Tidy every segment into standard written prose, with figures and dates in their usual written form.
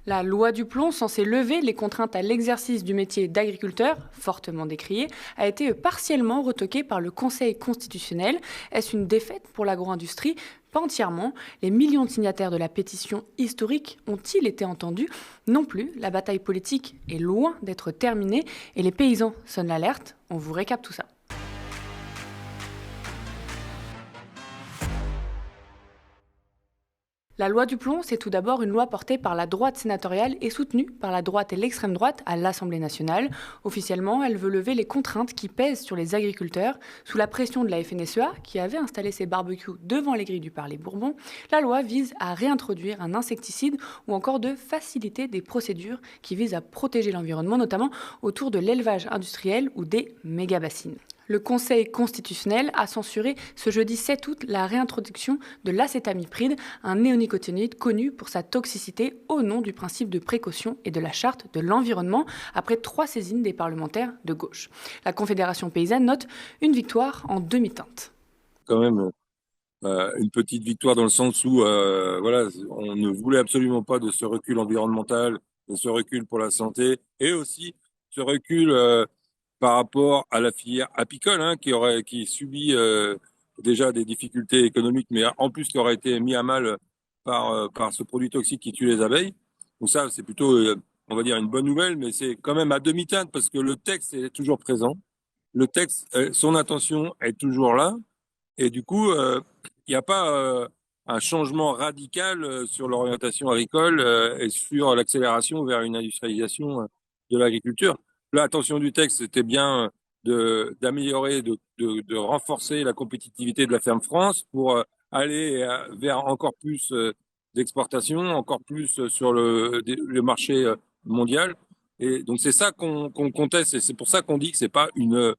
La loi du plomb, censée lever les contraintes à l'exercice du métier d'agriculteur, fortement décriée, a été partiellement retoquée par le Conseil constitutionnel. Est-ce une défaite pour l'agro-industrie ? Pas entièrement. Les millions de signataires de la pétition historique ont-ils été entendus ? Non plus. La bataille politique est loin d'être terminée et les paysans sonnent l'alerte. On vous récap tout ça. La loi du plomb, c'est tout d'abord une loi portée par la droite sénatoriale et soutenue par la droite et l'extrême droite à l'Assemblée nationale. Officiellement, elle veut lever les contraintes qui pèsent sur les agriculteurs. Sous la pression de la FNSEA, qui avait installé ses barbecues devant les grilles du Palais Bourbon, la loi vise à réintroduire un insecticide ou encore de faciliter des procédures qui visent à protéger l'environnement, notamment autour de l'élevage industriel ou des méga-bassines. Le Conseil constitutionnel a censuré ce jeudi 7 août la réintroduction de l'acétamipride, un néonicotinoïde connu pour sa toxicité au nom du principe de précaution et de la charte de l'environnement, après 3 saisines des parlementaires de gauche. La Confédération paysanne note une victoire en demi-teinte. Quand même une petite victoire dans le sens où voilà, on ne voulait absolument pas de ce recul environnemental, de ce recul pour la santé, et aussi ce recul par rapport à la filière apicole, hein, qui subit déjà des difficultés économiques, mais en plus qui aurait été mis à mal par ce produit toxique qui tue les abeilles. Donc ça, c'est plutôt, on va dire, une bonne nouvelle, mais c'est quand même à demi-teinte parce que le texte est toujours présent. Le texte, son intention est toujours là. Et du coup, il n'y a pas un changement radical sur l'orientation agricole et sur l'accélération vers une industrialisation de l'agriculture. L'intention du texte, c'était bien d'améliorer, de renforcer la compétitivité de la ferme France pour aller vers encore plus d'exportation, encore plus sur le marché mondial. Et donc c'est ça qu'on conteste et c'est pour ça qu'on dit que c'est pas une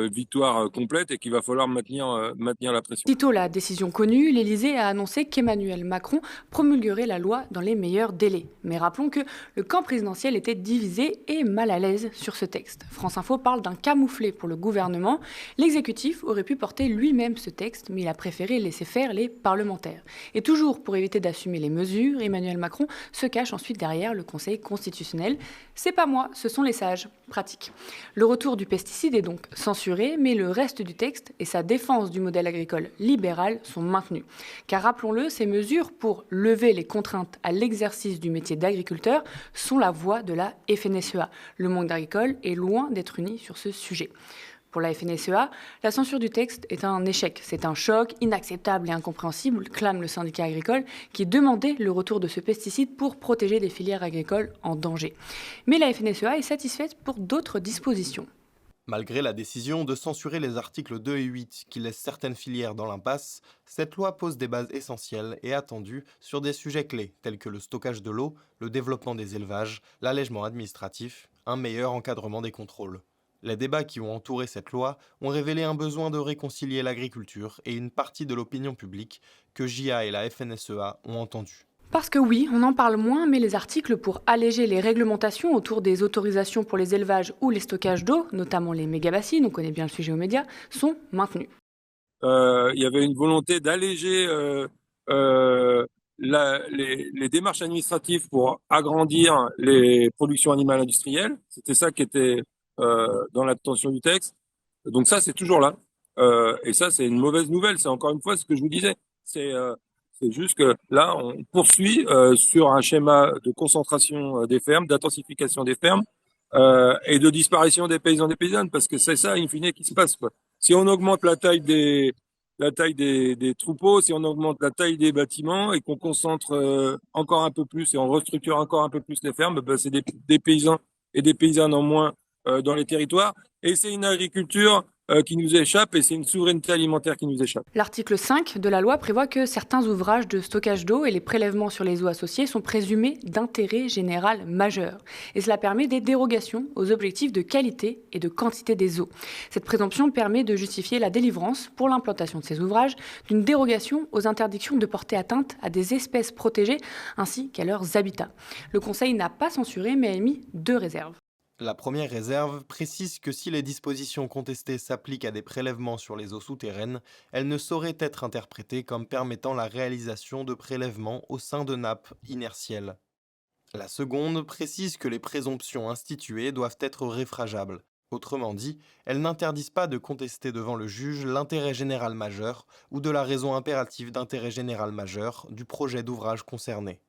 victoire complète et qu'il va falloir maintenir la pression. Sitôt la décision connue, l'Élysée a annoncé qu'Emmanuel Macron promulguerait la loi dans les meilleurs délais. Mais rappelons que le camp présidentiel était divisé et mal à l'aise sur ce texte. France Info parle d'un camouflet pour le gouvernement. L'exécutif aurait pu porter lui-même ce texte, mais il a préféré laisser faire les parlementaires. Et toujours pour éviter d'assumer les mesures, Emmanuel Macron se cache ensuite derrière le Conseil constitutionnel. C'est pas moi, ce sont les sages. Pratique. Le retour du pesticide est donc censuré, mais le reste du texte et sa défense du modèle agricole libéral sont maintenus. Car rappelons-le, ces mesures pour lever les contraintes à l'exercice du métier d'agriculteur sont la voix de la FNSEA. Le monde agricole est loin d'être uni sur ce sujet. Pour la FNSEA, la censure du texte est un échec. C'est un choc inacceptable et incompréhensible, clame le syndicat agricole, qui demandait le retour de ce pesticide pour protéger des filières agricoles en danger. Mais la FNSEA est satisfaite pour d'autres dispositions. Malgré la décision de censurer les articles 2 et 8 qui laissent certaines filières dans l'impasse, cette loi pose des bases essentielles et attendues sur des sujets clés tels que le stockage de l'eau, le développement des élevages, l'allègement administratif, un meilleur encadrement des contrôles. Les débats qui ont entouré cette loi ont révélé un besoin de réconcilier l'agriculture et une partie de l'opinion publique que JA et la FNSEA ont entendu. Parce que oui, on en parle moins, mais les articles pour alléger les réglementations autour des autorisations pour les élevages ou les stockages d'eau, notamment les méga-bassines, on connaît bien le sujet aux médias, sont maintenus. Il y avait une volonté d'alléger euh, les démarches administratives pour agrandir les productions animales industrielles. C'était ça qui était dans l'intention du texte. Donc ça, c'est toujours là. Et ça, c'est une mauvaise nouvelle. C'est encore une fois ce que je vous disais. C'est juste que là, on poursuit sur un schéma de concentration des fermes, d'intensification des fermes et de disparition des paysans et des paysannes, parce que c'est ça, in fine, qui se passe, quoi. Si on augmente la taille des troupeaux, si on augmente la taille des bâtiments et qu'on concentre encore un peu plus et on restructure encore un peu plus les fermes, ben c'est des paysans et des paysannes en moins dans les territoires. Et c'est une agriculture qui nous échappe et c'est une souveraineté alimentaire qui nous échappe. L'article 5 de la loi prévoit que certains ouvrages de stockage d'eau et les prélèvements sur les eaux associées sont présumés d'intérêt général majeur. Et cela permet des dérogations aux objectifs de qualité et de quantité des eaux. Cette présomption permet de justifier la délivrance, pour l'implantation de ces ouvrages, d'une dérogation aux interdictions de porter atteinte à des espèces protégées ainsi qu'à leurs habitats. Le Conseil n'a pas censuré mais a émis 2 réserves. La première réserve précise que si les dispositions contestées s'appliquent à des prélèvements sur les eaux souterraines, elles ne sauraient être interprétées comme permettant la réalisation de prélèvements au sein de nappes inertielles. La seconde précise que les présomptions instituées doivent être réfrageables. Autrement dit, elles n'interdisent pas de contester devant le juge l'intérêt général majeur ou de la raison impérative d'intérêt général majeur du projet d'ouvrage concerné.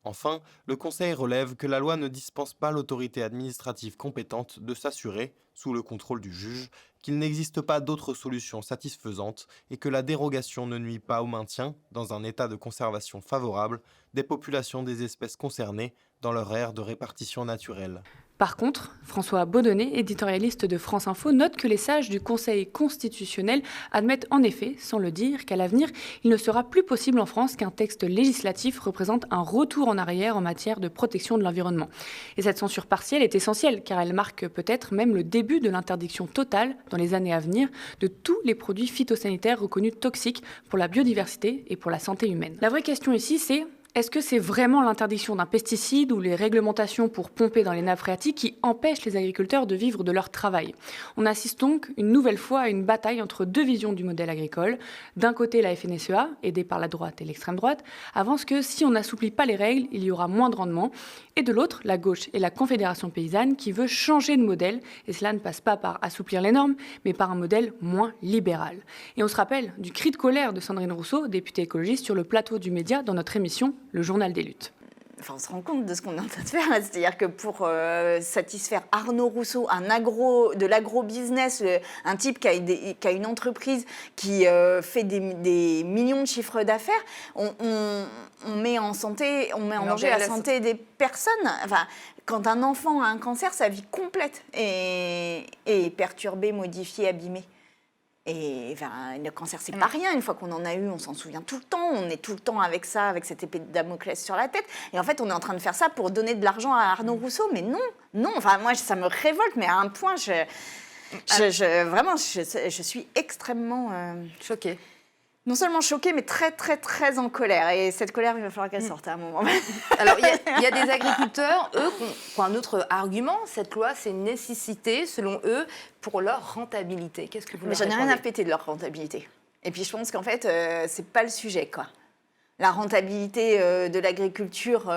Enfin, le Conseil relève que la loi ne dispense pas l'autorité administrative compétente de s'assurer, sous le contrôle du juge, qu'il n'existe pas d'autres solutions satisfaisantes et que la dérogation ne nuit pas au maintien, dans un état de conservation favorable, des populations des espèces concernées dans leur aire de répartition naturelle. Par contre, François Baudonnet, éditorialiste de France Info, note que les sages du Conseil constitutionnel admettent en effet, sans le dire, qu'à l'avenir, il ne sera plus possible en France qu'un texte législatif représente un retour en arrière en matière de protection de l'environnement. Et cette censure partielle est essentielle, car elle marque peut-être même le début de l'interdiction totale, dans les années à venir, de tous les produits phytosanitaires reconnus toxiques pour la biodiversité et pour la santé humaine. La vraie question ici, c'est: est-ce que c'est vraiment l'interdiction d'un pesticide ou les réglementations pour pomper dans les nappes phréatiques qui empêchent les agriculteurs de vivre de leur travail? On assiste donc une nouvelle fois à une bataille entre deux visions du modèle agricole. D'un côté, la FNSEA, aidée par la droite et l'extrême droite, avance que si on n'assouplit pas les règles, il y aura moins de rendement. Et de l'autre, la gauche et la Confédération paysanne qui veut changer de modèle. Et cela ne passe pas par assouplir les normes, mais par un modèle moins libéral. Et on se rappelle du cri de colère de Sandrine Rousseau, députée écologiste, sur le plateau du Média dans notre émission Le Journal des luttes. Enfin, on se rend compte de ce qu'on est en train de faire, c'est-à-dire que pour satisfaire Arnaud Rousseau, de l'agro-business, un type qui a une entreprise qui fait des millions de chiffres d'affaires, on met en danger la santé des personnes. Enfin, quand un enfant a un cancer, sa vie complète est perturbée, modifiée, abîmée. Et enfin, le cancer, c'est pas rien. Une fois qu'on en a eu, on s'en souvient tout le temps. On est tout le temps avec ça, avec cette épée de Damoclès sur la tête. Et en fait, on est en train de faire ça pour donner de l'argent à Arnaud Rousseau. Mais non. Enfin, moi, ça me révolte, mais à un point, vraiment, je suis extrêmment choquée. Non seulement choquée, mais très, très, très en colère. Et cette colère, il va falloir qu'elle sorte à un moment. Alors, il y a des agriculteurs, eux, qui ont un autre argument. Cette loi, c'est une nécessité, selon eux, pour leur rentabilité. Qu'est-ce que vous leur répondez ? J'en ai rien à péter de leur rentabilité. Et puis, je pense qu'en fait, c'est pas le sujet, quoi. La rentabilité de l'agriculture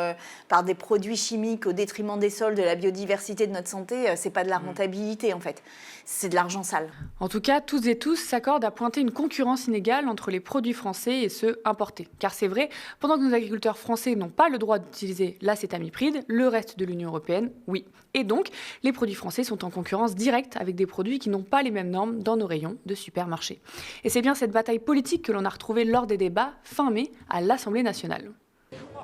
par des produits chimiques au détriment des sols, de la biodiversité, de notre santé, c'est pas de la rentabilité en fait, c'est de l'argent sale. En tout cas, tous et tous s'accordent à pointer une concurrence inégale entre les produits français et ceux importés. Car c'est vrai, pendant que nos agriculteurs français n'ont pas le droit d'utiliser l'acétamipride, le reste de l'Union européenne, oui. Et donc, les produits français sont en concurrence directe avec des produits qui n'ont pas les mêmes normes dans nos rayons de supermarchés. Et c'est bien cette bataille politique que l'on a retrouvée lors des débats fin mai à l'Assemblée nationale.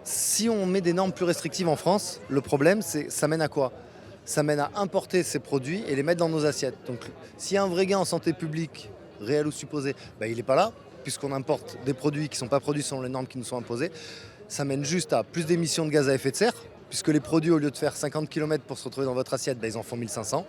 Si on met des normes plus restrictives en France, le problème, ça mène à quoi ? Ça mène à importer ces produits et les mettre dans nos assiettes. Donc, s'il y a un vrai gain en santé publique, réel ou supposé, il n'est pas là, puisqu'on importe des produits qui ne sont pas produits selon les normes qui nous sont imposées. Ça mène juste à plus d'émissions de gaz à effet de serre, puisque les produits, au lieu de faire 50 km pour se retrouver dans votre assiette, ils en font 1500.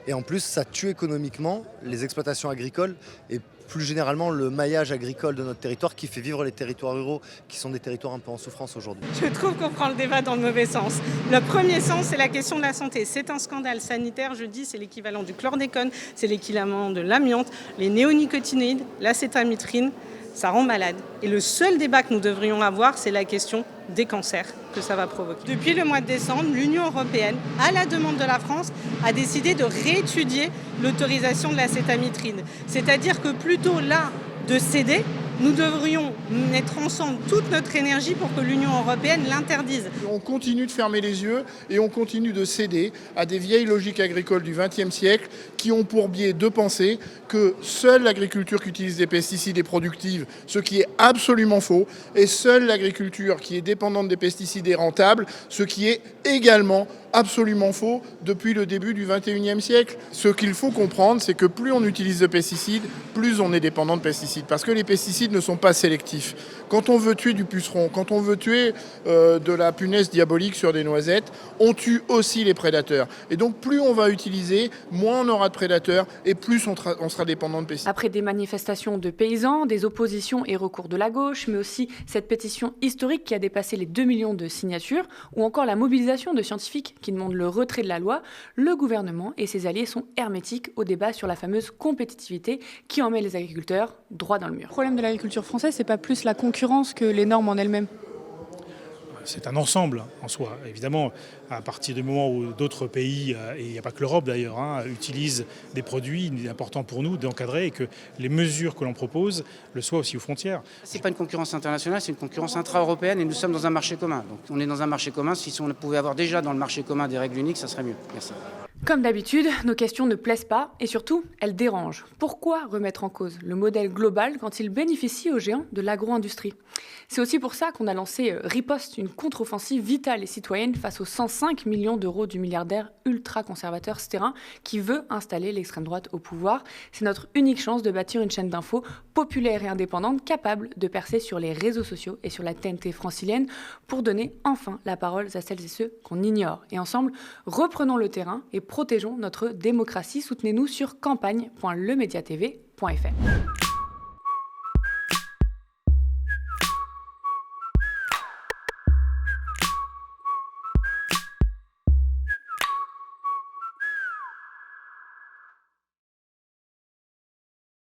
Et en plus, ça tue économiquement les exploitations agricoles et plus généralement le maillage agricole de notre territoire qui fait vivre les territoires ruraux, qui sont des territoires un peu en souffrance aujourd'hui. Je trouve qu'on prend le débat dans le mauvais sens. Le premier sens, c'est la question de la santé. C'est un scandale sanitaire, je dis, c'est l'équivalent du chlordécone, c'est l'équivalent de l'amiante, les néonicotinoïdes, l'acétamiprine, ça rend malade. Et le seul débat que nous devrions avoir, c'est la question des cancers que ça va provoquer. Depuis le mois de décembre, l'Union européenne, à la demande de la France, a décidé de réétudier l'autorisation de l'acétamiprine. C'est-à-dire que plutôt là de céder, nous devrions mettre ensemble toute notre énergie pour que l'Union européenne l'interdise. On continue de fermer les yeux et on continue de céder à des vieilles logiques agricoles du XXe siècle qui ont pour biais de penser que seule l'agriculture qui utilise des pesticides est productive, ce qui est absolument faux, et seule l'agriculture qui est dépendante des pesticides est rentable, ce qui est également absolument faux depuis le début du XXIe siècle. Ce qu'il faut comprendre, c'est que plus on utilise de pesticides, plus on est dépendant de pesticides, parce que les pesticides ne sont pas sélectifs. Quand on veut tuer du puceron, quand on veut tuer de la punaise diabolique sur des noisettes, on tue aussi les prédateurs. Et donc plus on va utiliser, moins on aura de prédateurs et plus on sera dépendant de pesticides. Après des manifestations de paysans, des oppositions et recours de la gauche, mais aussi cette pétition historique qui a dépassé les 2 millions de signatures, ou encore la mobilisation de scientifiques qui demandent le retrait de la loi, le gouvernement et ses alliés sont hermétiques au débat sur la fameuse compétitivité qui en met les agriculteurs droit dans le mur. Le problème de l'agriculture française, c'est pas plus la concurrence que les normes en elles-mêmes. c'est un ensemble en soi. Évidemment, à partir du moment où d'autres pays, et il n'y a pas que l'Europe d'ailleurs, utilisent des produits, il est important pour nous d'encadrer et que les mesures que l'on propose le soient aussi aux frontières. Ce n'est pas une concurrence internationale, c'est une concurrence intra-européenne et nous sommes dans un marché commun. Donc on est dans un marché commun, si on pouvait avoir déjà dans le marché commun des règles uniques, ça serait mieux. Merci. Comme d'habitude, nos questions ne plaisent pas et surtout, elles dérangent. Pourquoi remettre en cause le modèle global quand il bénéficie aux géants de l'agro-industrie ? C'est aussi pour ça qu'on a lancé Riposte, une contre-offensive vitale et citoyenne face aux 105 millions d'euros du milliardaire ultra-conservateur Sterrin qui veut installer l'extrême droite au pouvoir. C'est notre unique chance de bâtir une chaîne d'infos populaire et indépendante capable de percer sur les réseaux sociaux et sur la TNT francilienne pour donner enfin la parole à celles et ceux qu'on ignore. Et ensemble, reprenons le terrain et protégeons notre démocratie. Soutenez-nous sur campagne.lemediatv.fr.